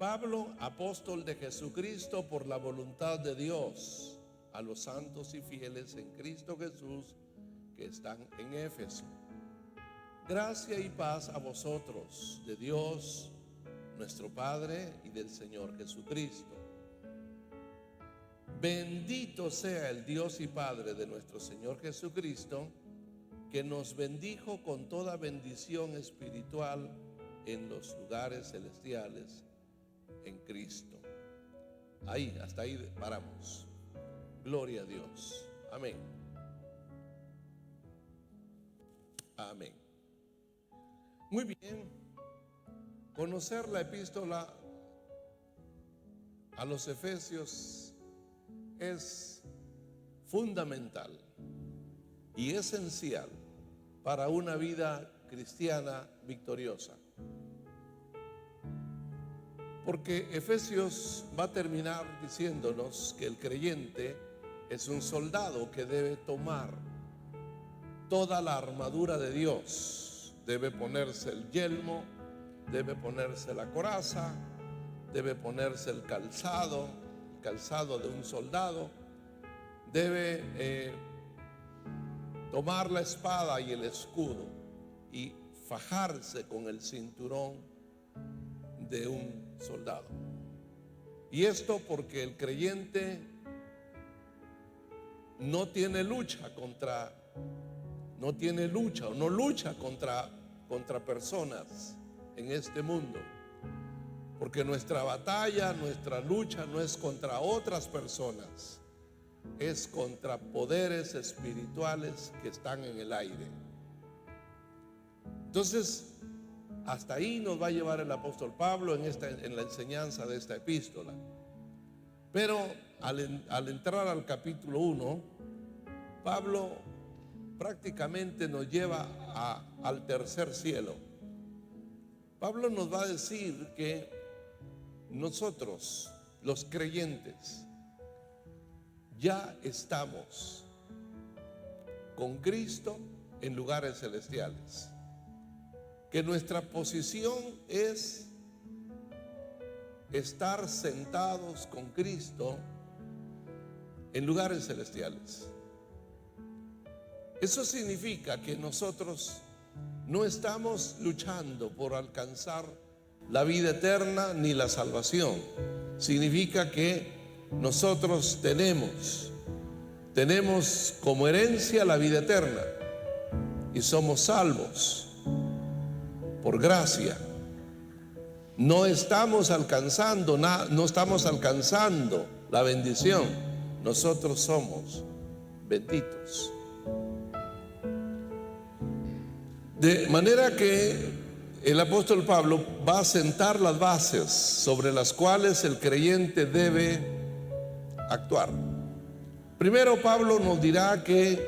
Pablo, apóstol de Jesucristo por la voluntad de Dios, a los santos y fieles en Cristo Jesús que están en Éfeso. Gracia y paz a vosotros, de Dios nuestro Padre y del Señor Jesucristo. Bendito sea el Dios y Padre de nuestro Señor Jesucristo, que nos bendijo con toda bendición espiritual en los lugares celestiales en Cristo. Ahí, hasta ahí paramos. Gloria a Dios. Amén. Amén. Muy bien. Conocer la epístola a los Efesios es fundamental y esencial para una vida cristiana victoriosa. Porque Efesios va a terminar diciéndonos que el creyente es un soldado que debe tomar toda la armadura de Dios. Debe ponerse el yelmo, debe ponerse la coraza, debe ponerse el calzado de un soldado, debe tomar la espada y el escudo y fajarse con el cinturón de un soldado. Y esto porque el creyente no lucha contra personas en este mundo, porque nuestra batalla, nuestra lucha no es contra otras personas, es contra poderes espirituales que están en el aire. Entonces, hasta ahí nos va a llevar el apóstol Pablo en la enseñanza de esta epístola. Pero al entrar al capítulo 1, Pablo prácticamente nos lleva al tercer cielo. Pablo nos va a decir que nosotros, los creyentes, ya estamos con Cristo en lugares celestiales, que nuestra posición es estar sentados con Cristo en lugares celestiales. Eso significa que nosotros no estamos luchando por alcanzar la vida eterna ni la salvación. Significa que nosotros tenemos como herencia la vida eterna y somos salvos por gracia. No estamos alcanzando la bendición. Nosotros somos benditos. De manera que el apóstol Pablo va a sentar las bases sobre las cuales el creyente debe actuar. Primero, Pablo nos dirá que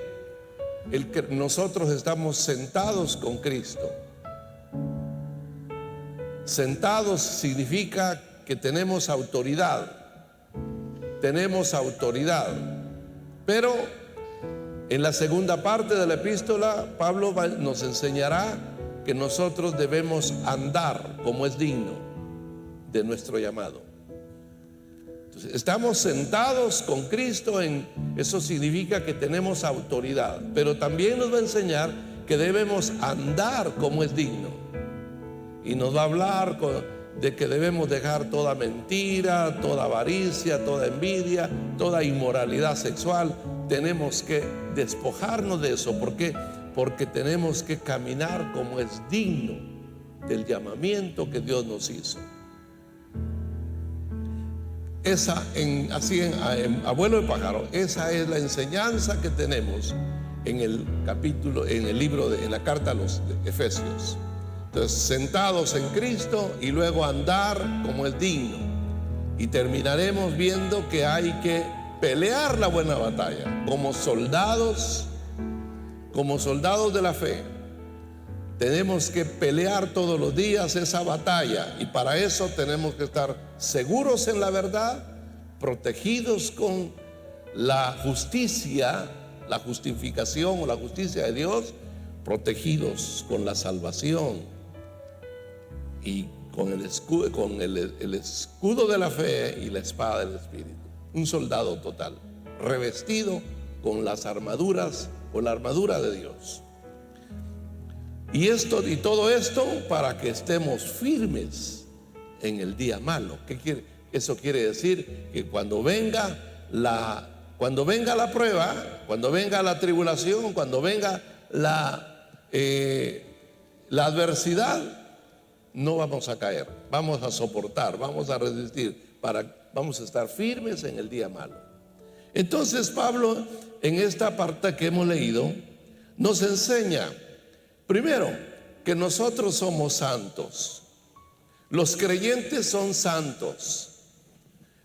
nosotros estamos sentados con Cristo. Sentados significa que tenemos autoridad. Pero en la segunda parte de la epístola, Pablo nos enseñará que nosotros debemos andar como es digno de nuestro llamado. Entonces, estamos sentados con Cristo, eso significa que tenemos autoridad, pero también nos va a enseñar que debemos andar como es digno. Y nos va a hablar de que debemos dejar toda mentira, toda avaricia, toda envidia, toda inmoralidad sexual. Tenemos que despojarnos de eso. ¿Por qué? Porque tenemos que caminar como es digno del llamamiento que Dios nos hizo. A vuelo de pájaro, esa es la enseñanza que tenemos en en la carta a los Efesios. Entonces, sentados en Cristo y luego andar como es digno. Y terminaremos viendo que hay que pelear la buena batalla como soldados de la fe. Tenemos que pelear todos los días esa batalla, y para eso tenemos que estar seguros en la verdad, protegidos con la justicia, la justificación o la justicia de Dios, protegidos con la salvación y con el escudo de la fe y la espada del Espíritu. Un soldado total, revestido con las armaduras, con la armadura de Dios. Y todo esto para que estemos firmes en el día malo. ¿Qué quiere? Eso quiere decir que cuando venga la prueba, cuando venga la tribulación, cuando venga la adversidad, no vamos a caer, vamos a soportar, vamos a resistir, vamos a estar firmes en el día malo. Entonces Pablo, en esta parte que hemos leído, nos enseña, primero, que nosotros somos santos. Los creyentes son santos.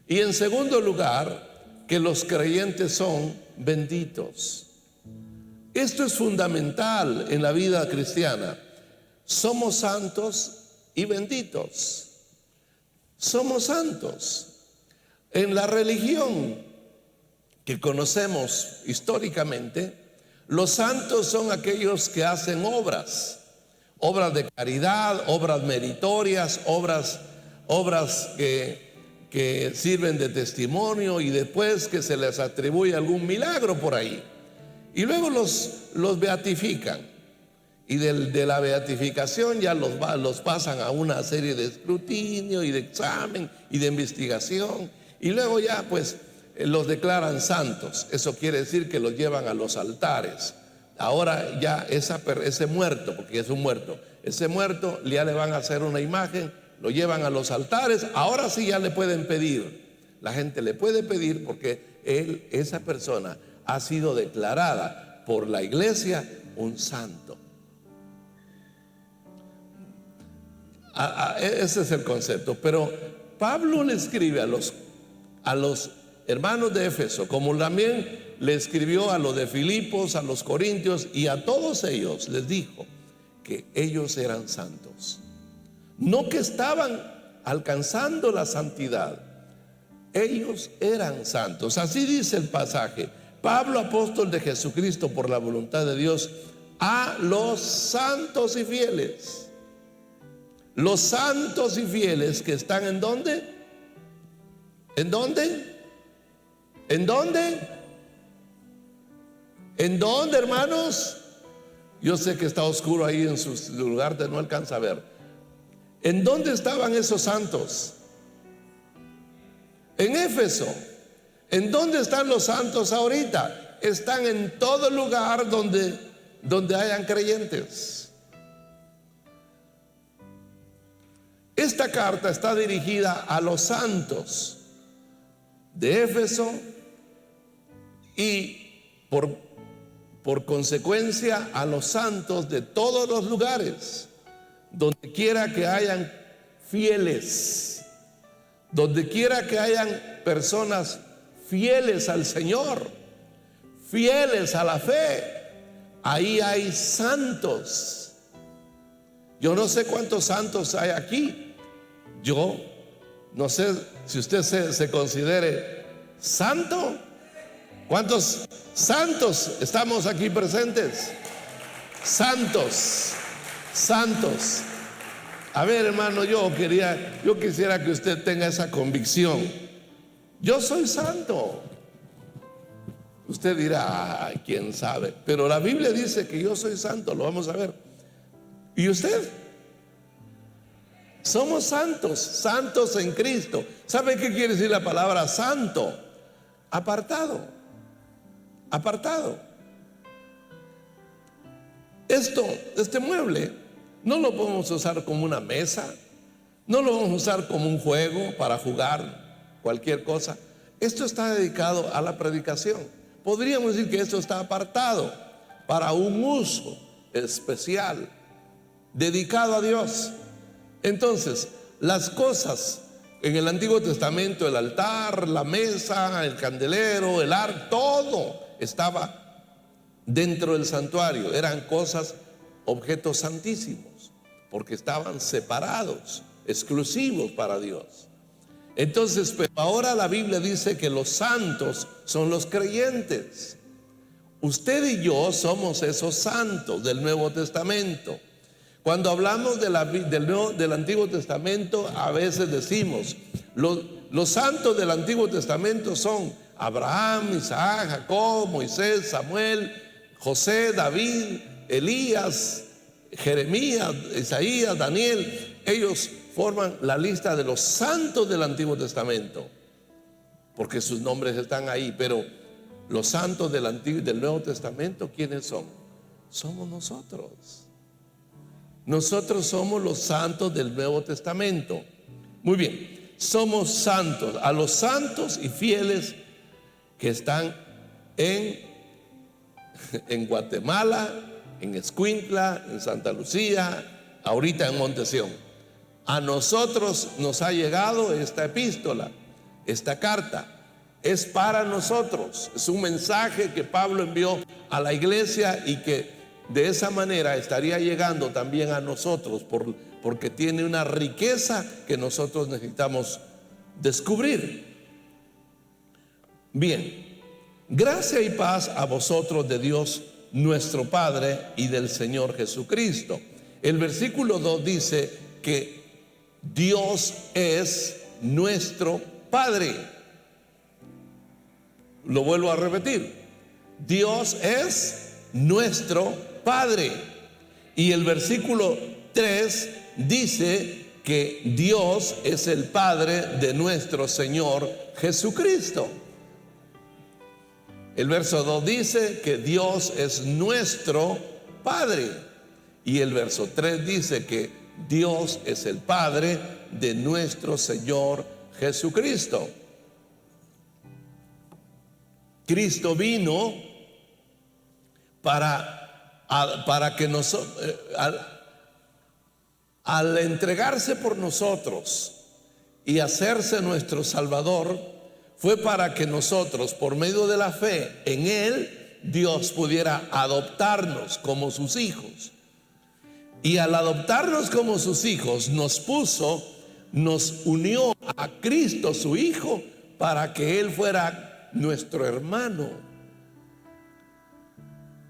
Y en segundo lugar, que los creyentes son benditos. Esto es fundamental en la vida cristiana. Somos santos y benditos. Somos santos. En la religión que conocemos históricamente, los santos son aquellos que hacen obras de caridad, obras meritorias, obras que sirven de testimonio y después que se les atribuye algún milagro por ahí. Y luego los beatifican. Y de la beatificación ya los pasan a una serie de escrutinio y de examen y de investigación. Y luego ya pues los declaran santos. Eso quiere decir que los llevan a los altares. Ahora ya ese muerto, porque es un muerto, ese muerto ya le van a hacer una imagen, lo llevan a los altares. Ahora sí ya le pueden pedir. La gente le puede pedir porque esa persona ha sido declarada por la iglesia un santo. Ese es el concepto. Pero Pablo le escribe a los hermanos de Éfeso, como también le escribió a los de Filipos, a los corintios, y a todos ellos les dijo que ellos eran santos. No que estaban alcanzando la santidad, ellos eran santos. Así dice el pasaje: Pablo, apóstol de Jesucristo por la voluntad de Dios, a los santos y fieles. Los santos y fieles que están ¿en dónde? ¿En dónde? ¿En dónde? ¿En dónde, hermanos? Yo sé que está oscuro ahí en su lugar, no alcanza a ver. ¿En dónde estaban esos santos? En Éfeso. ¿En dónde están los santos ahorita? Están en todo lugar donde hayan creyentes. Esta carta está dirigida a los santos de Éfeso y por consecuencia a los santos de todos los lugares, donde quiera que hayan fieles, donde quiera que hayan personas fieles al Señor, fieles a la fe, ahí hay santos. Yo no sé cuántos santos hay aquí. Yo no sé si usted se considere santo. ¿Cuántos santos estamos aquí presentes? Santos, santos. A ver, hermano, yo quisiera que usted tenga esa convicción. Yo soy santo. Usted dirá, ay, quién sabe, pero la Biblia dice que yo soy santo. Lo vamos a ver. ¿Y usted? Somos santos, santos en Cristo. ¿Sabe qué quiere decir la palabra santo? Apartado, apartado. Este mueble no lo podemos usar como una mesa, no lo vamos a usar como un juego para jugar cualquier cosa. Esto está dedicado a la predicación. Podríamos decir que esto está apartado para un uso especial, dedicado a Dios. Entonces, las cosas en el Antiguo Testamento, el altar, la mesa, el candelero, el arca, todo estaba dentro del santuario. Eran cosas, objetos santísimos, porque estaban separados, exclusivos para Dios. Entonces, pero ahora la Biblia dice que los santos son los creyentes. Usted y yo somos esos santos del Nuevo Testamento. Cuando hablamos del Antiguo Testamento, a veces decimos, los santos del Antiguo Testamento son Abraham, Isaac, Jacob, Moisés, Samuel, José, David, Elías, Jeremías, Isaías, Daniel. Ellos forman la lista de los santos del Antiguo Testamento, porque sus nombres están ahí. Pero los santos del Nuevo Testamento, ¿quiénes son? Somos nosotros. Nosotros somos los santos del Nuevo Testamento. Muy bien, somos santos. A los santos y fieles que están en Guatemala, en Escuintla, en Santa Lucía, ahorita en Montesión. A nosotros nos ha llegado esta epístola, esta carta. Es para nosotros, es un mensaje que Pablo envió a la iglesia y que de esa manera estaría llegando también a nosotros, porque tiene una riqueza que nosotros necesitamos descubrir. Bien, gracia y paz a vosotros de Dios nuestro Padre y del Señor Jesucristo. El versículo 2 dice que Dios es nuestro Padre. Lo vuelvo a repetir. Dios es nuestro Padre. Y el versículo 3 dice que Dios es el Padre de nuestro Señor Jesucristo. El verso 2 dice que Dios es nuestro Padre. Y el verso 3 dice que Dios es el Padre de nuestro Señor Jesucristo. Cristo vino para que nosotros, al entregarse por nosotros y hacerse nuestro Salvador, fue para que nosotros, por medio de la fe en Él, Dios pudiera adoptarnos como sus hijos. Y al adoptarnos como sus hijos, nos unió a Cristo su Hijo, para que Él fuera nuestro hermano.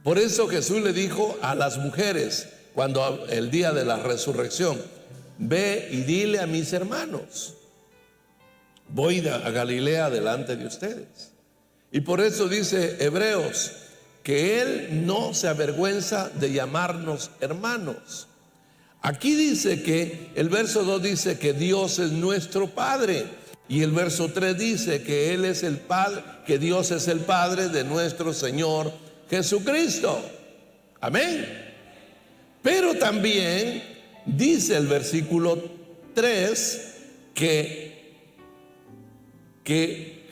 Por eso Jesús le dijo a las mujeres, cuando el día de la resurrección: ve y dile a mis hermanos, voy a Galilea delante de ustedes. Y por eso dice Hebreos que Él no se avergüenza de llamarnos hermanos. Aquí dice que el verso 2 dice que Dios es nuestro Padre, y el verso 3 dice que Él es el Padre, que Dios es el Padre de nuestro Señor Jesucristo. Amén. Pero también dice el versículo 3 que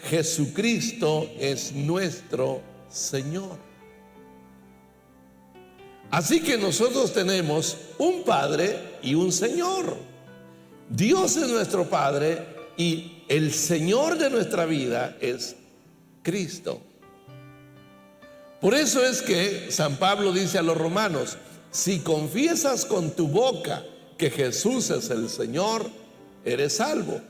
Jesucristo es nuestro Señor. Así que nosotros tenemos un Padre y un Señor. Dios es nuestro Padre y el Señor de nuestra vida es Cristo. Por eso es que San Pablo dice a los romanos: si confiesas con tu boca que Jesús es el Señor, eres salvo.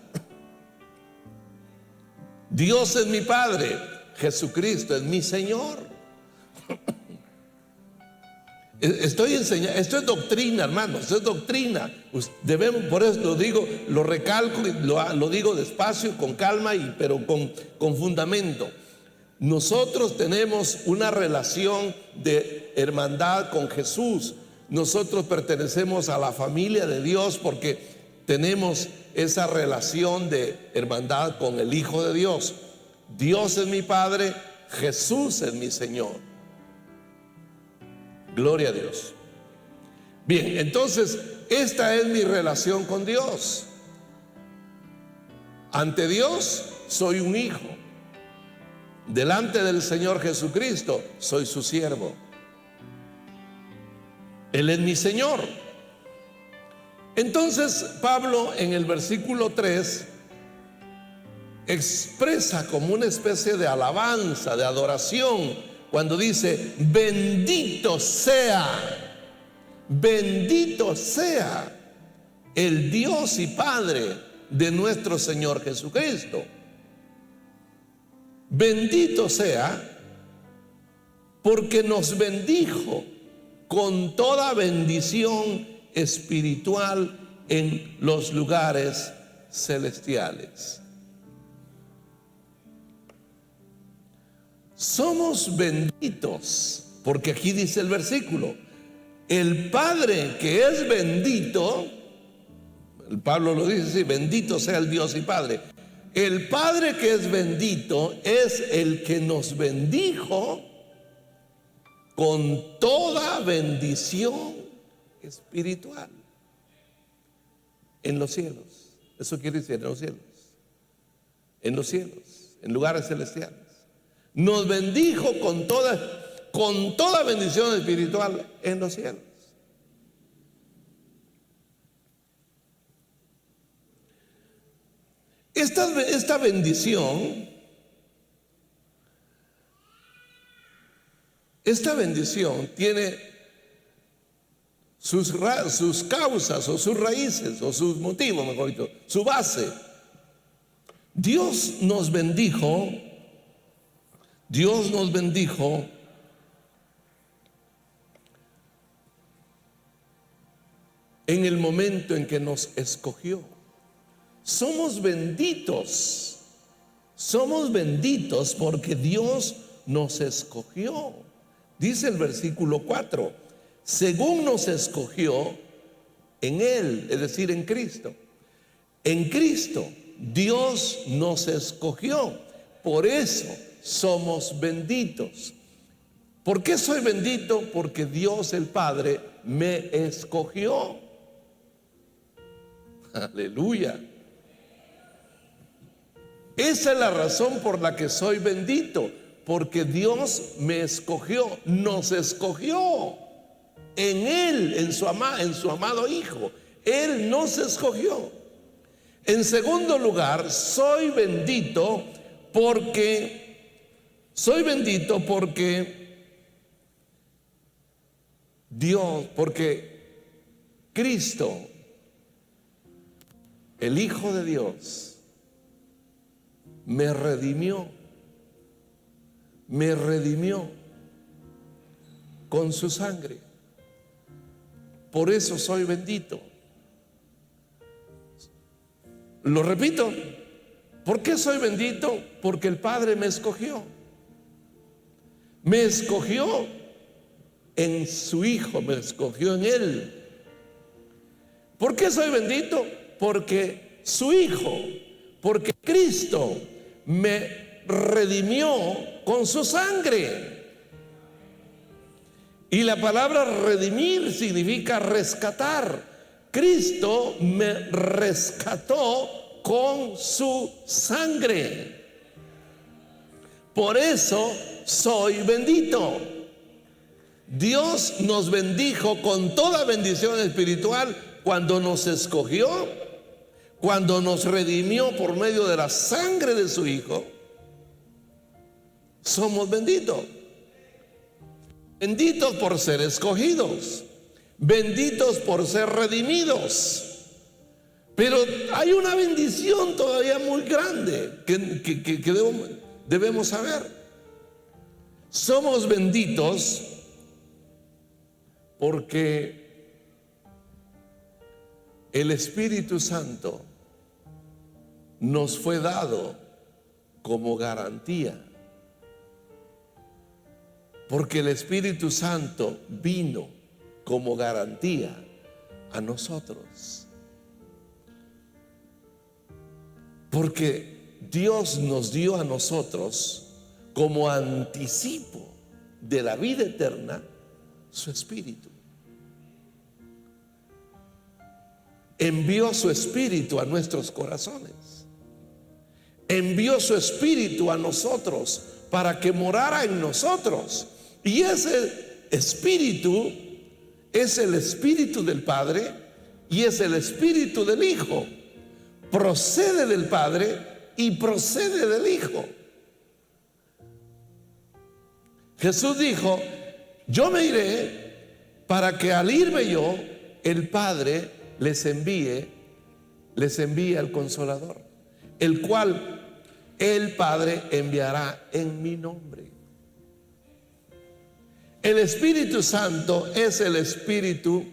Dios es mi Padre, Jesucristo es mi Señor. Estoy enseñando, esto es doctrina, hermanos, esto es doctrina. Debemos, por eso lo digo, lo recalco y lo digo despacio, con calma, pero con fundamento. Nosotros tenemos una relación de hermandad con Jesús. Nosotros pertenecemos a la familia de Dios porque tenemos esa relación de hermandad con el Hijo de Dios. Dios es mi Padre, Jesús es mi Señor. Gloria a Dios. Bien, entonces esta es mi relación con Dios. Ante Dios soy un hijo. Delante del Señor Jesucristo soy su siervo. Él es mi Señor. Entonces Pablo en el versículo 3 expresa como una especie de alabanza, de adoración, cuando dice: bendito sea el Dios y Padre de nuestro Señor Jesucristo. Bendito sea porque nos bendijo con toda bendición espiritual en los lugares celestiales. Somos benditos, porque aquí dice el versículo, el Padre que es bendito, el Pablo lo dice así, bendito sea el Dios y Padre. El Padre que es bendito es el que nos bendijo con toda bendición espiritual en los cielos. Eso quiere decir en los cielos. En los cielos, en lugares celestiales. Nos bendijo con toda bendición espiritual en los cielos. Esta bendición tiene sus causas o sus raíces o sus motivos, mejor dicho, su base. Dios nos bendijo en el momento en que nos escogió. Somos benditos porque Dios nos escogió. Dice el versículo 4, según nos escogió en Él, es decir, en Cristo. En Cristo Dios nos escogió, por eso somos benditos. ¿Por qué soy bendito? Porque Dios el Padre me escogió. Aleluya. Esa es la razón por la que soy bendito, porque Dios me escogió, nos escogió en Él, en su amado Hijo. Él nos escogió. En segundo lugar, soy bendito porque porque Cristo, el Hijo de Dios, me redimió con su sangre. Por eso soy bendito. Lo repito, ¿por qué soy bendito? Porque el Padre me escogió. Me escogió en su Hijo, me escogió en Él. ¿Por qué soy bendito? Porque su Hijo, porque Cristo me redimió con su sangre. Y la palabra redimir significa rescatar. Cristo me rescató con su sangre. Por eso soy bendito. Dios nos bendijo con toda bendición espiritual cuando nos escogió, cuando nos redimió por medio de la sangre de su Hijo. Somos benditos. Benditos por ser escogidos, benditos por ser redimidos. Pero hay una bendición todavía muy grande que debemos saber. Somos benditos porque el Espíritu Santo nos fue dado como garantía. Porque el Espíritu Santo vino como garantía a nosotros. Porque Dios nos dio a nosotros como anticipo de la vida eterna su Espíritu. Envió su Espíritu a nuestros corazones. Envió su Espíritu a nosotros para que morara en nosotros. Y ese Espíritu es el Espíritu del Padre y es el Espíritu del Hijo. Procede del Padre y procede del Hijo. Jesús dijo: yo me iré para que al irme yo, el Padre les envíe al Consolador, el cual el Padre enviará en mi nombre. El Espíritu Santo es el Espíritu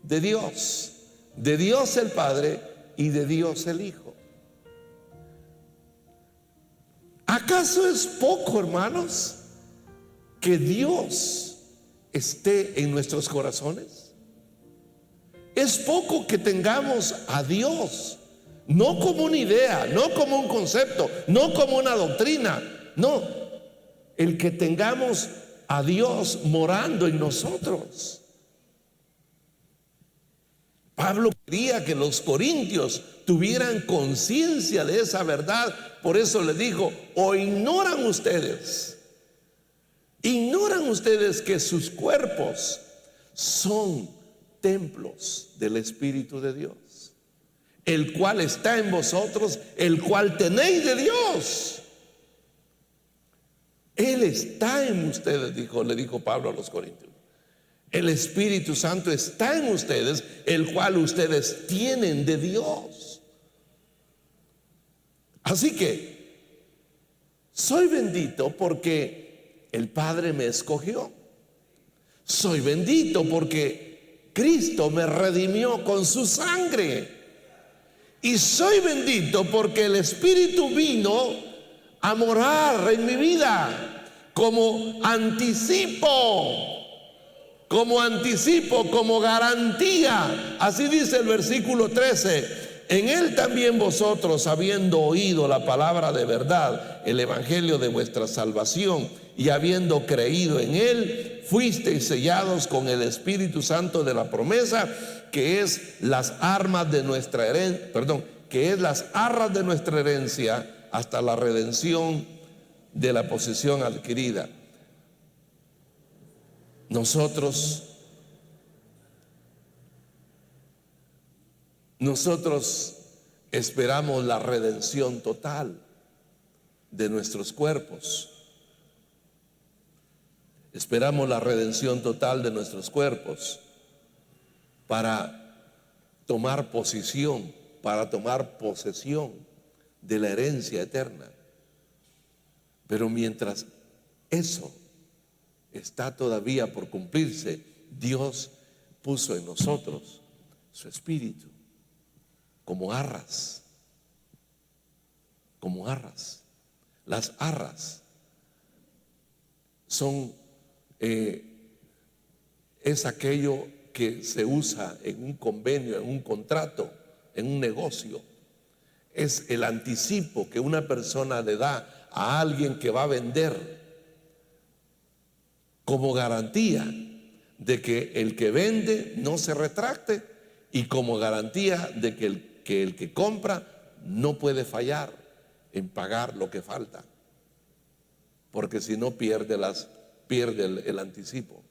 de Dios el Padre y de Dios el Hijo. ¿Acaso es poco, hermanos, que Dios esté en nuestros corazones? Es poco que tengamos a Dios, no como una idea, no como un concepto, no como una doctrina, no, el que tengamos a Dios morando en nosotros. Pablo quería que los corintios tuvieran conciencia de esa verdad. Por eso le dijo: o ignoran ustedes que sus cuerpos son templos del Espíritu de Dios, el cual está en vosotros, el cual tenéis de Dios. Él está en ustedes, le dijo Pablo a los corintios. El Espíritu Santo está en ustedes, el cual ustedes tienen de Dios. Así que soy bendito porque el Padre me escogió. Soy bendito porque Cristo me redimió con su sangre. Y soy bendito porque el Espíritu vino a morar en mi vida como anticipo, como garantía. Así dice el versículo 13: en Él también vosotros, habiendo oído la palabra de verdad, el evangelio de vuestra salvación, y habiendo creído en Él, fuisteis sellados con el Espíritu Santo de la promesa, que es las armas de nuestra herencia, que es las arras de nuestra herencia, hasta la redención de la posesión adquirida. Nosotros esperamos la redención total de nuestros cuerpos. Esperamos la redención total de nuestros cuerpos para tomar posición, para tomar posesión de la herencia eterna. Pero mientras eso está todavía por cumplirse, Dios puso en nosotros su Espíritu como arras. Las arras son es aquello que se usa en un convenio, en un contrato, en un negocio. Es el anticipo que una persona le da a alguien que va a vender, como garantía de que el que vende no se retracte, y como garantía de que el que compra no puede fallar en pagar lo que falta, porque si no pierde el anticipo.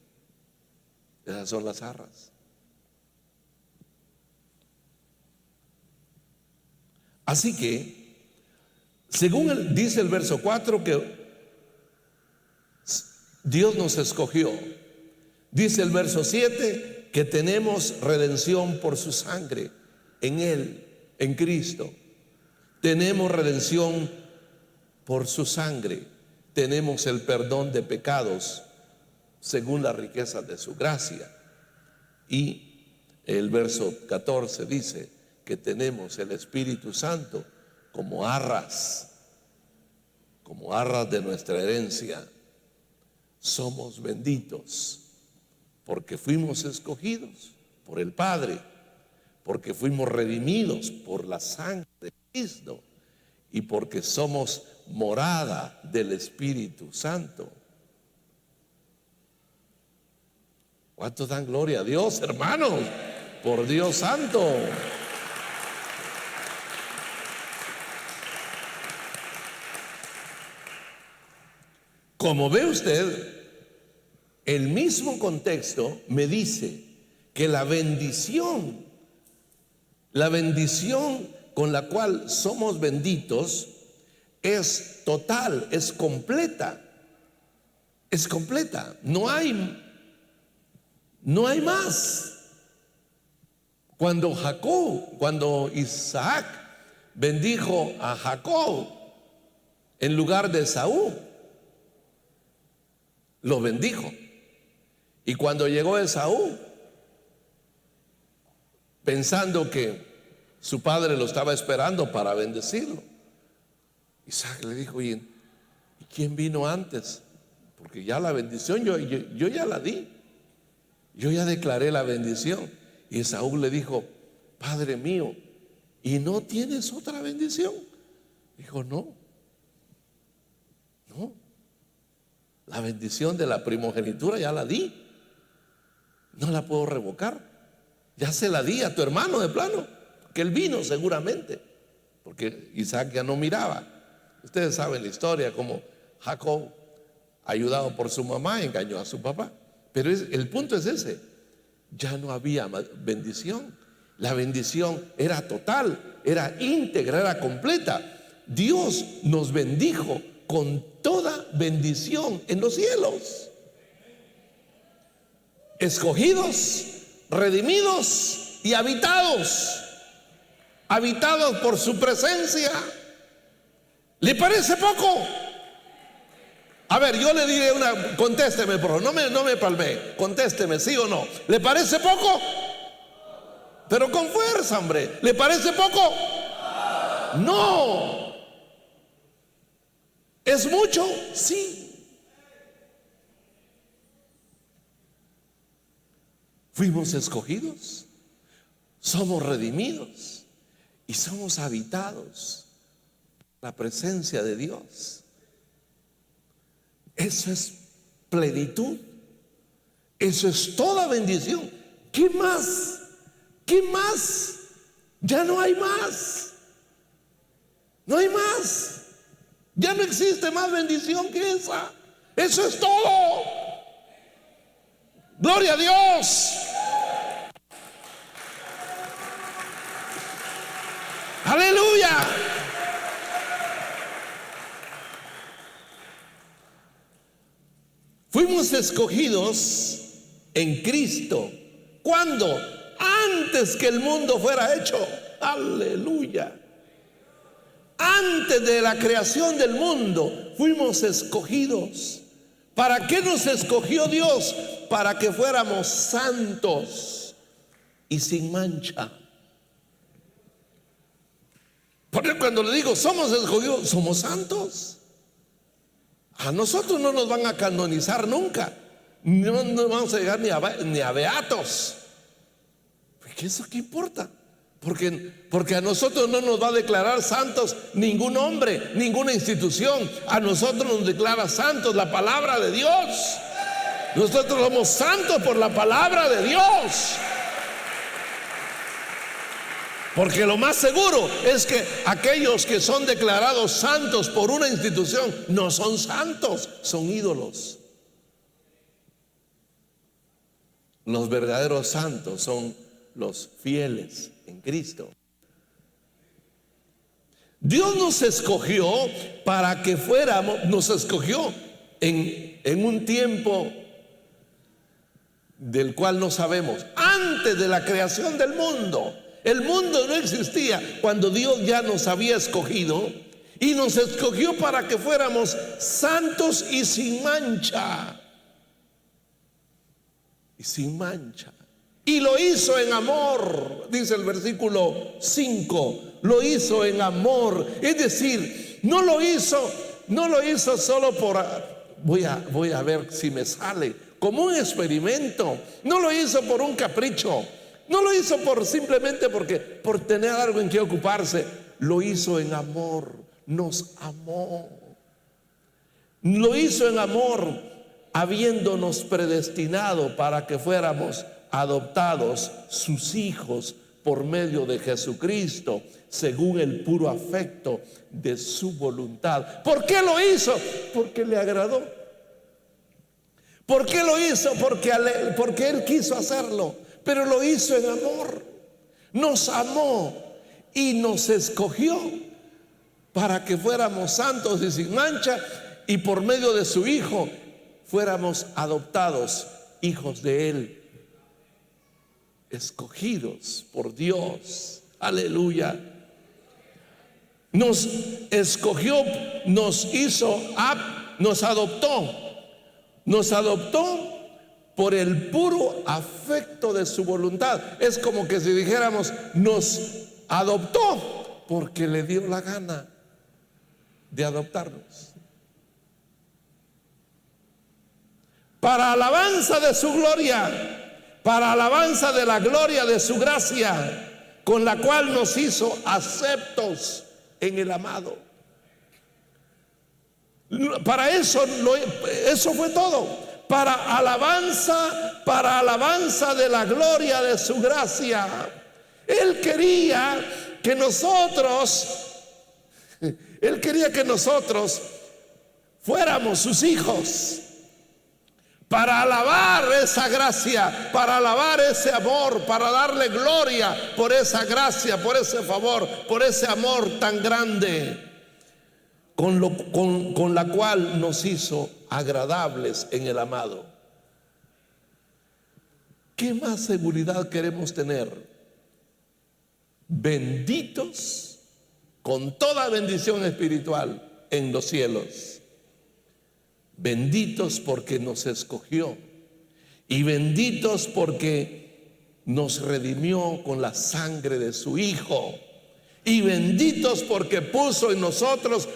Esas son las arras. Así que, según dice el verso 4, que Dios nos escogió. Dice el verso 7 que tenemos redención por su sangre en Él, en Cristo. Tenemos redención por su sangre. Tenemos el perdón de pecados según la riqueza de su gracia. Y el verso 14 dice que tenemos el Espíritu Santo como arras de nuestra herencia. Somos benditos porque fuimos escogidos por el Padre, porque fuimos redimidos por la sangre de Cristo y porque somos morada del Espíritu Santo. ¿Cuántos dan gloria a Dios, hermanos? Por Dios santo. Como ve usted, el mismo contexto me dice que la bendición con la cual somos benditos es total, es completa, no hay más. Cuando Isaac bendijo a Jacob en lugar de Esaú, lo bendijo. Y cuando llegó Esaú, pensando que su padre lo estaba esperando para bendecirlo. Isaac le dijo: ¿y quién vino antes? Porque ya la bendición yo ya la di, yo ya declaré la bendición. Y Esaú le dijo: Padre mío, ¿y no tienes otra bendición? Dijo: no, la bendición de la primogenitura ya la di, no la puedo revocar. Ya se la di a tu hermano de plano, que él vino seguramente, porque Isaac ya no miraba. Ustedes saben la historia, como Jacob, ayudado por su mamá, engañó a su papá. Pero el punto es ese: ya no había bendición. La bendición era total, era íntegra, era completa. Dios nos bendijo con toda bendición en los cielos. Escogidos, redimidos y habitados por su presencia. ¿Le parece poco? A ver, yo le diré contésteme, por favor, no me palmee, contésteme, ¿sí o no? ¿Le parece poco? Pero con fuerza, hombre. ¿Le parece poco? No. ¿Es mucho? Sí. Fuimos escogidos, somos redimidos y somos habitados por la presencia de Dios. Eso es plenitud. Eso es toda bendición. ¿Qué más? ¿Qué más? Ya no hay más. No hay más. Ya no existe más bendición que esa. Eso es todo. Gloria a Dios. Aleluya. Fuimos escogidos en Cristo. ¿Cuándo? Antes que el mundo fuera hecho. Aleluya. Antes de la creación del mundo fuimos escogidos. ¿Para qué nos escogió Dios? Para que fuéramos santos y sin mancha. Por eso cuando le digo somos escogidos, somos santos. A nosotros no nos van a canonizar nunca. No nos vamos a llegar ni a beatos. ¿Qué eso qué importa? Porque a nosotros no nos va a declarar santos ningún hombre, ninguna institución. A nosotros nos declara santos la palabra de Dios. Nosotros somos santos por la palabra de Dios. Porque lo más seguro es que aquellos que son declarados santos por una institución no son santos, son ídolos. Los verdaderos santos son los fieles en Cristo. Dios nos escogió para que fuéramos, nos escogió en un tiempo del cual no sabemos, antes de la creación del mundo. El mundo no existía cuando Dios ya nos había escogido, y nos escogió para que fuéramos santos y sin mancha. Y sin mancha. Y lo hizo en amor, dice el versículo 5. Lo hizo en amor. Es decir, no lo hizo solo por voy a ver si me sale, como un experimento. No lo hizo por un capricho. No lo hizo simplemente por tener algo en que ocuparse. Lo hizo en amor. Nos amó. Lo hizo en amor, habiéndonos predestinado para que fuéramos adoptados sus hijos por medio de Jesucristo, según el puro afecto de su voluntad. ¿Por qué lo hizo? Porque le agradó. ¿Por qué lo hizo? Porque Él quiso hacerlo, pero lo hizo en amor. Nos amó y nos escogió para que fuéramos santos y sin mancha, y por medio de su Hijo fuéramos adoptados hijos de Él, escogidos por Dios. Aleluya. Nos escogió, nos hizo, nos adoptó por el puro afecto de su voluntad. Es como que si dijéramos, nos adoptó porque le dio la gana de adoptarnos. Para alabanza de su gloria, para alabanza de la gloria de su gracia, con la cual nos hizo aceptos en el amado. Para eso, eso fue todo. Para alabanza de la gloria de su gracia. Él quería que nosotros fuéramos sus hijos. Para alabar esa gracia, para alabar ese amor, para darle gloria por esa gracia, por ese favor, por ese amor tan grande, con la cual nos hizo agradables en el amado. ¿Qué más seguridad queremos tener? Benditos con toda bendición espiritual en los cielos. Benditos porque nos escogió, y benditos porque nos redimió con la sangre de su Hijo, y benditos porque puso en nosotros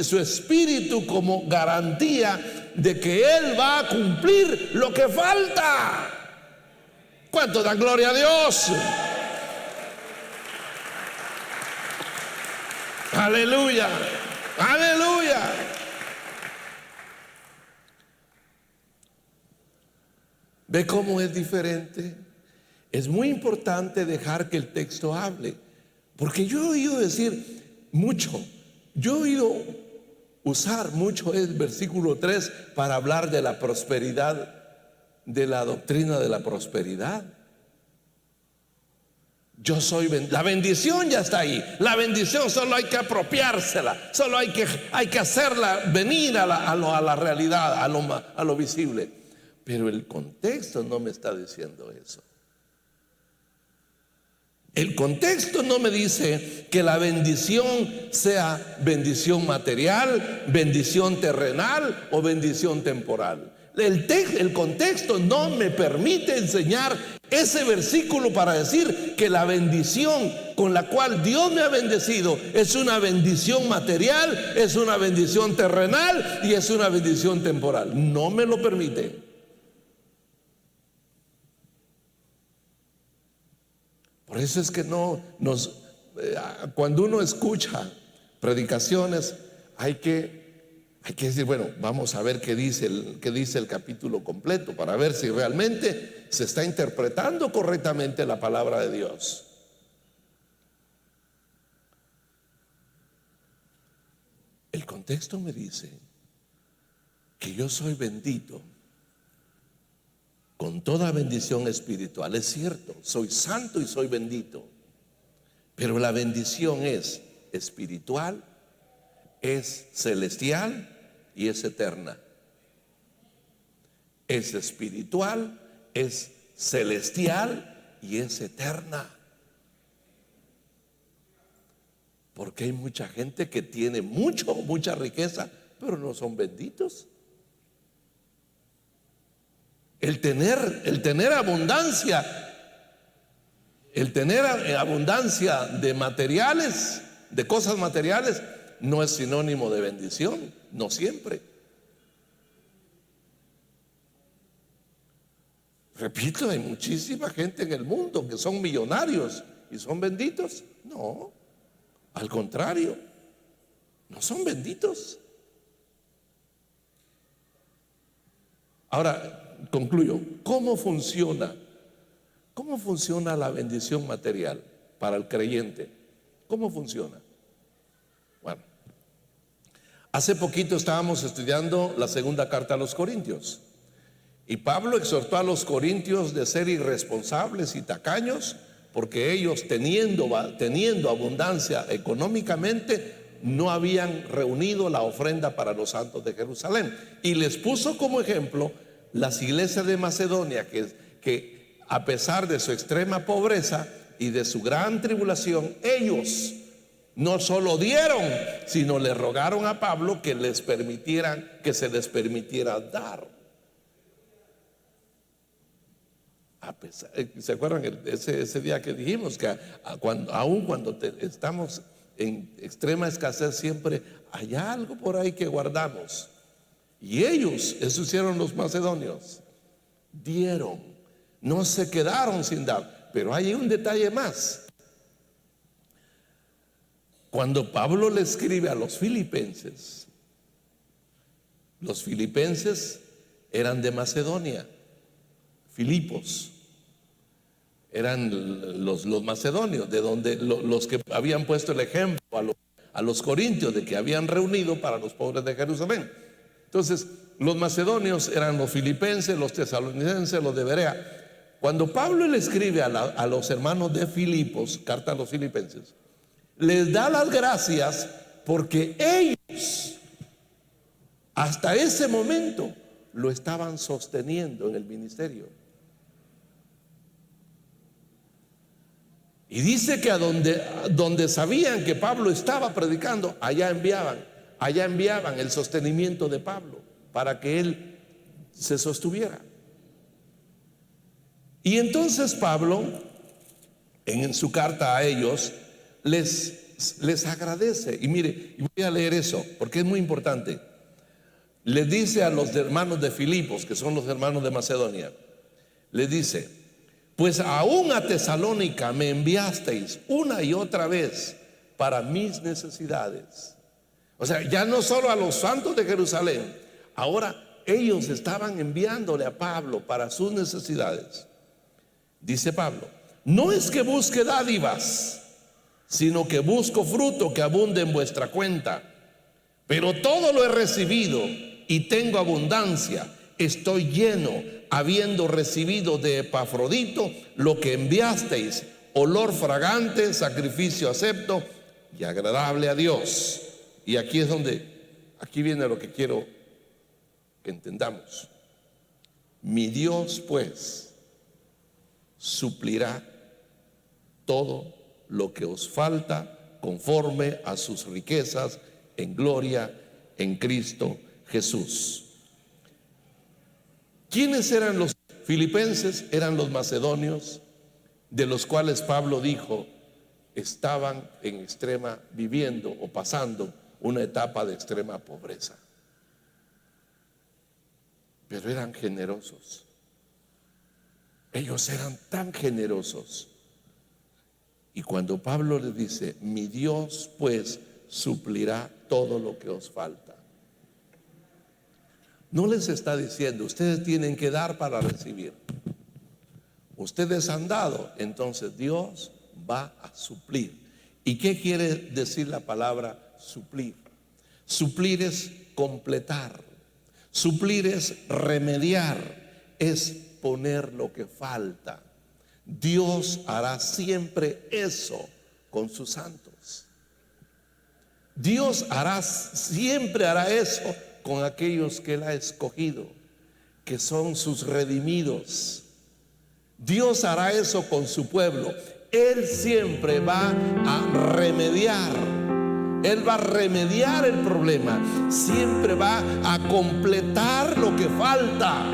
su Espíritu como garantía de que Él va a cumplir lo que falta. ¿Cuánto dan gloria a Dios? Aleluya, aleluya. ¿Ve cómo es diferente? Es muy importante dejar que el texto hable, porque yo he oído decir mucho, yo he oído usar mucho el versículo 3 para hablar de la prosperidad, de la doctrina de la prosperidad. La bendición ya está ahí. La bendición solo hay que apropiársela, solo hay que hacerla venir a la realidad, a lo visible. Pero el contexto no me está diciendo eso. El contexto no me dice que la bendición sea bendición material, bendición terrenal o bendición temporal. El contexto no me permite enseñar ese versículo para decir que la bendición con la cual Dios me ha bendecido es una bendición material, es una bendición terrenal y es una bendición temporal. No me lo permite. Por eso es que cuando uno escucha predicaciones, hay que decir, bueno, vamos a ver qué dice el capítulo completo, para ver si realmente se está interpretando correctamente la palabra de Dios. El contexto me dice que yo soy bendito con toda bendición espiritual. Es cierto, soy santo y soy bendito, pero la bendición es espiritual, es celestial y es eterna. Es espiritual, es celestial y es eterna. Porque hay mucha gente que tiene mucha riqueza, pero no son benditos. El tener abundancia de materiales, de cosas materiales, no es sinónimo de bendición, no siempre. Repito, hay muchísima gente en el mundo que son millonarios y son benditos. No, al contrario, no son benditos. Ahora, concluyo. ¿Cómo funciona la bendición material para el creyente? ¿Cómo funciona? Bueno, hace poquito estábamos estudiando la segunda carta a los Corintios, y Pablo exhortó a los corintios de ser irresponsables y tacaños, porque ellos teniendo abundancia económicamente, no habían reunido la ofrenda para los santos de Jerusalén, y les puso como ejemplo las iglesias de Macedonia, que a pesar de su extrema pobreza y de su gran tribulación, ellos no solo dieron, sino le rogaron a Pablo que se les permitiera dar. ¿Se acuerdan ese día que dijimos que aun cuando estamos en extrema escasez, siempre hay algo por ahí que guardamos? Y ellos, eso hicieron los macedonios, dieron, no se quedaron sin dar. Pero hay un detalle más. Cuando Pablo le escribe a los filipenses eran de Macedonia. Filipos eran los macedonios, de donde los que habían puesto el ejemplo a los corintios, de que habían reunido para los pobres de Jerusalén. Entonces los macedonios eran los filipenses, los tesalonicenses, los de Berea. Cuando Pablo le escribe a los hermanos de Filipos, carta a los filipenses, les da las gracias porque ellos hasta ese momento lo estaban sosteniendo en el ministerio. Y dice que a donde sabían que Pablo estaba predicando, allá enviaban el sostenimiento de Pablo para que él se sostuviera. Y entonces Pablo, en su carta a ellos, les agradece. Y mire, voy a leer eso porque es muy importante. Les dice a los hermanos de Filipos, que son los hermanos de Macedonia, les dice: pues aún a Tesalónica me enviasteis una y otra vez para mis necesidades. O sea, ya no solo a los santos de Jerusalén, ahora ellos estaban enviándole a Pablo para sus necesidades. Dice Pablo: no es que busque dádivas, sino que busco fruto que abunde en vuestra cuenta. Pero todo lo he recibido y tengo abundancia. Estoy lleno, habiendo recibido de Epafrodito lo que enviasteis, olor fragante, sacrificio acepto y agradable a Dios. Y aquí viene lo que quiero que entendamos. Mi Dios pues suplirá todo lo que os falta conforme a sus riquezas en gloria en Cristo Jesús. ¿Quiénes eran los filipenses? Eran los macedonios, de los cuales Pablo dijo estaban viviendo o pasando una etapa de extrema pobreza. Pero eran generosos. Ellos eran tan generosos. Y cuando Pablo les dice: mi Dios pues suplirá todo lo que os falta, no les está diciendo ustedes tienen que dar para recibir. Ustedes han dado, entonces Dios va a suplir. ¿Y qué quiere decir la palabra suplir? Suplir es completar, suplir es remediar, es poner lo que falta. Dios hará siempre eso con sus santos. Dios siempre hará eso con aquellos que Él ha escogido, que son sus redimidos. Dios hará eso con su pueblo. Él siempre va a remediar. Él va a remediar el problema. Siempre va a completar lo que falta.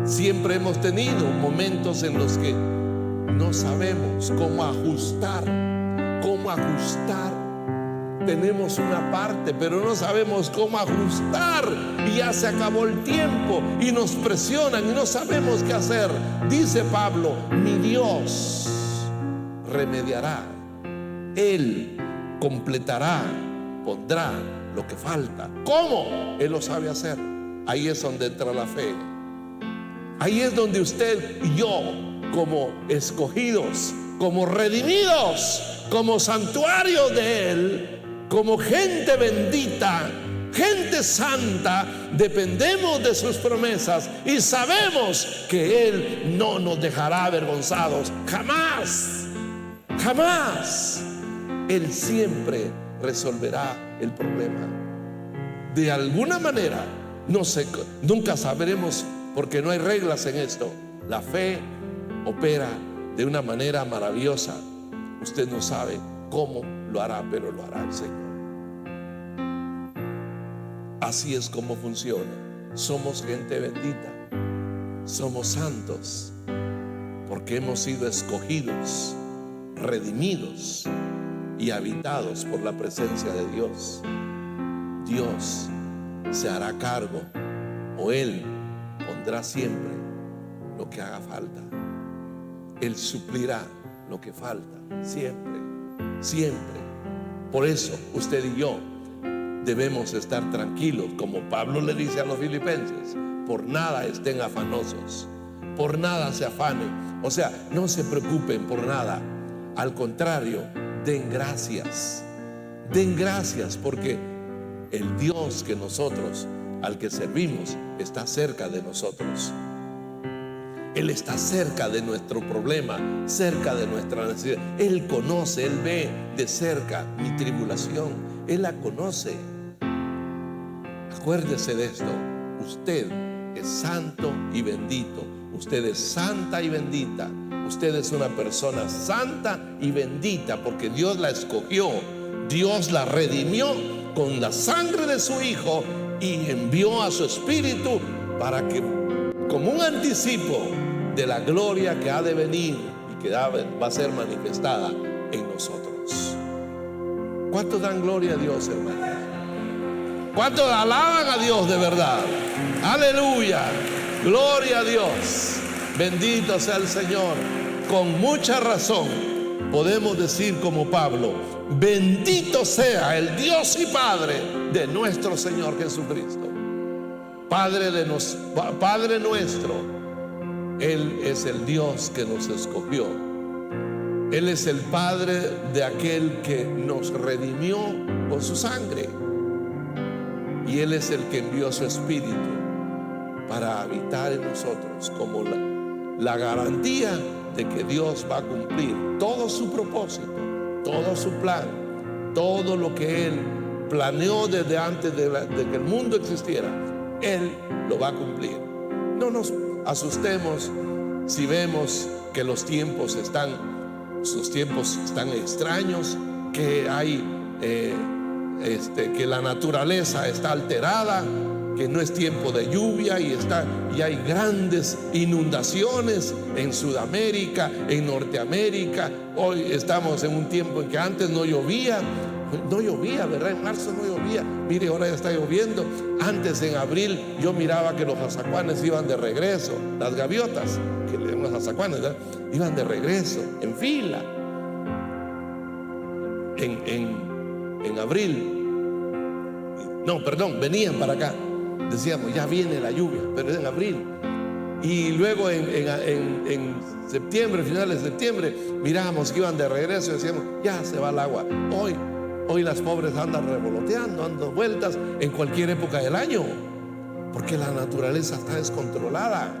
Siempre hemos tenido momentos en los que no sabemos cómo ajustar. Tenemos una parte, pero no sabemos cómo ajustar, y ya se acabó el tiempo y nos presionan y no sabemos qué hacer. Dice Pablo: mi Dios remediará, Él completará, pondrá lo que falta. ¿Cómo? Él lo sabe hacer. Ahí es donde entra la fe. Ahí es donde usted y yo, como escogidos, como redimidos, como santuario de Él, como gente bendita, gente santa, dependemos de sus promesas y sabemos que Él no nos dejará avergonzados. Jamás, jamás. Él siempre resolverá el problema. De alguna manera, nunca sabremos, porque no hay reglas en esto. La fe opera de una manera maravillosa. Usted no sabe cómo lo hará, pero lo hará el Señor. Así es como funciona. Somos gente bendita. Somos santos porque hemos sido escogidos, redimidos y habitados por la presencia de Dios. Dios se hará cargo, o Él pondrá siempre lo que haga falta. Él suplirá lo que falta, siempre, siempre. Por eso usted y yo debemos estar tranquilos, como Pablo le dice a los filipenses: por nada estén afanosos, por nada se afanen. O sea, no se preocupen por nada. Al contrario, den gracias. Den gracias porque el Dios que nosotros, al que servimos, está cerca de nosotros. Él está cerca de nuestro problema, cerca de nuestra necesidad. Él conoce, Él ve de cerca mi tribulación. Él la conoce. Acuérdese de esto: usted es santo y bendito. Usted es santa y bendita. Usted es una persona santa y bendita porque Dios la escogió. Dios la redimió con la sangre de su Hijo y envió a su Espíritu para que, como un anticipo de la gloria que ha de venir y que va a ser manifestada en nosotros. ¿Cuántos dan gloria a Dios, hermano? ¿Cuántos alaban a Dios de verdad? Aleluya, gloria a Dios. Bendito sea el Señor. Con mucha razón podemos decir como Pablo: bendito sea el Dios y Padre de nuestro Señor Jesucristo. Padre nuestro. Él es el Dios que nos escogió. Él es el Padre de aquel que nos redimió con su sangre. Y Él es el que envió su Espíritu para habitar en nosotros como la garantía de que Dios va a cumplir todo su propósito, todo su plan, todo lo que Él planeó desde antes de que el mundo existiera. Él lo va a cumplir. No nos asustemos si vemos que los tiempos están extraños, que hay que la naturaleza está alterada, que no es tiempo de lluvia y hay grandes inundaciones en Sudamérica, en Norteamérica. Hoy estamos en un tiempo en que antes no llovía, ¿verdad? En marzo no llovía. Mire, ahora ya está lloviendo. Antes, en abril, yo miraba que los azacuanes iban de regreso. Las gaviotas, que le llaman azacuanes, ¿verdad?, iban de regreso, en fila. En abril, no, perdón, venían para acá. Decíamos, ya viene la lluvia, pero es en abril. Y luego en septiembre, finales de septiembre, mirábamos que iban de regreso y decíamos, ya se va el agua. Hoy las pobres andan revoloteando, dando vueltas en cualquier época del año, porque la naturaleza está descontrolada.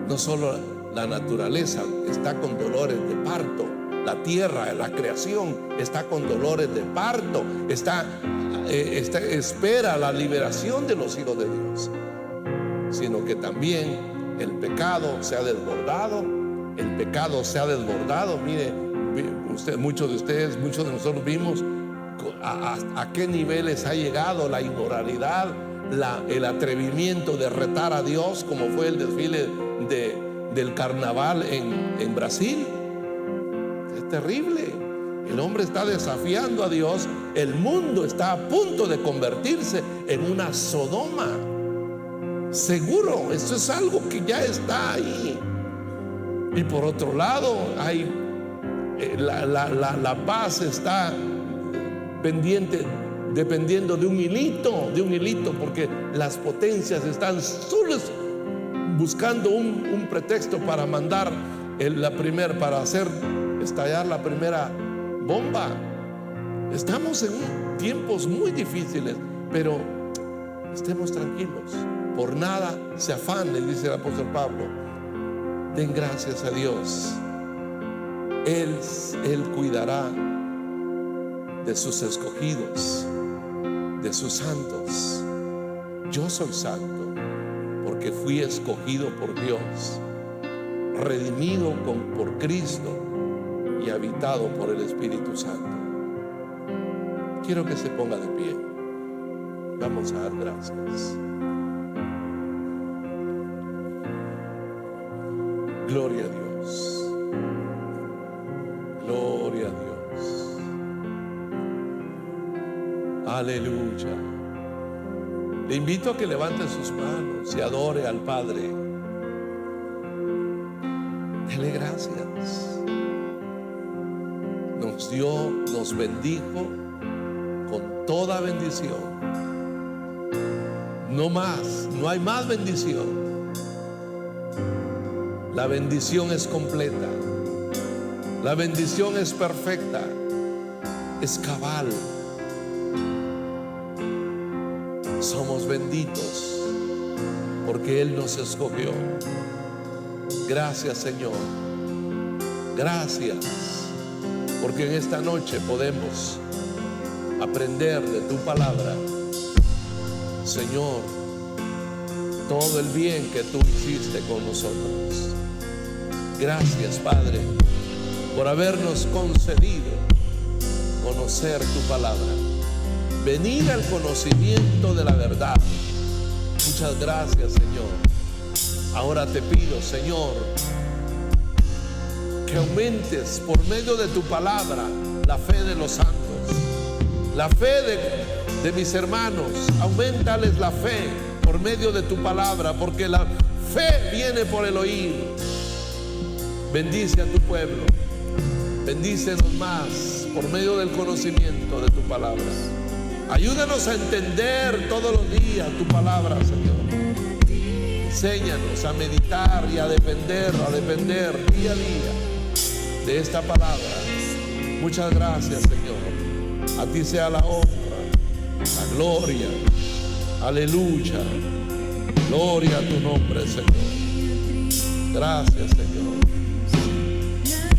No solo la naturaleza está con dolores de parto, la tierra, la creación está con dolores de parto, espera la liberación de los hijos de Dios, sino que también el pecado se ha desbordado. Mire, muchos de nosotros vimos a qué niveles ha llegado la inmoralidad, el atrevimiento de retar a Dios, como fue el desfile del carnaval en Brasil. Es terrible. El hombre está desafiando a Dios. El mundo está a punto de convertirse en una Sodoma. Seguro, eso es algo que ya está ahí. Y por otro lado, hay la paz está dependiendo de un hilito, porque las potencias están solo buscando un pretexto para mandar para hacer estallar la primera bomba. Estamos en tiempos muy difíciles, pero estemos tranquilos, por nada se afanen, dice el apóstol Pablo. Den gracias a Dios. Él cuidará de sus escogidos, de sus santos. Yo soy santo porque fui escogido por Dios, redimido por Cristo y habitado por el Espíritu Santo. Quiero que se ponga de pie. Vamos a dar gracias. Gloria a Dios. Gloria a Dios. Aleluya. Le invito a que levante sus manos y adore al Padre. Dele gracias. Nos dio, nos bendijo con toda bendición. No más, no hay más bendición. La bendición es completa. La bendición es perfecta. Es cabal. Somos benditos porque Él nos escogió. Gracias, Señor. Gracias porque en esta noche podemos aprender de tu palabra, Señor, todo el bien que tú hiciste con nosotros. Gracias, Padre, por habernos concedido conocer tu palabra, venir al conocimiento de la verdad. Muchas gracias, Señor. Ahora te pido, Señor, que aumentes por medio de tu palabra la fe de los santos, la fe de mis hermanos. Auméntales la fe por medio de tu palabra, porque la fe viene por el oír. Bendice a tu pueblo, bendícenos más por medio del conocimiento de tu palabra. Ayúdanos a entender todos los días tu palabra, Señor. Enséñanos a meditar y a depender día a día de esta palabra. Muchas gracias, Señor. A ti sea la honra, la gloria. Aleluya. Gloria a tu nombre, Señor. Gracias, Señor.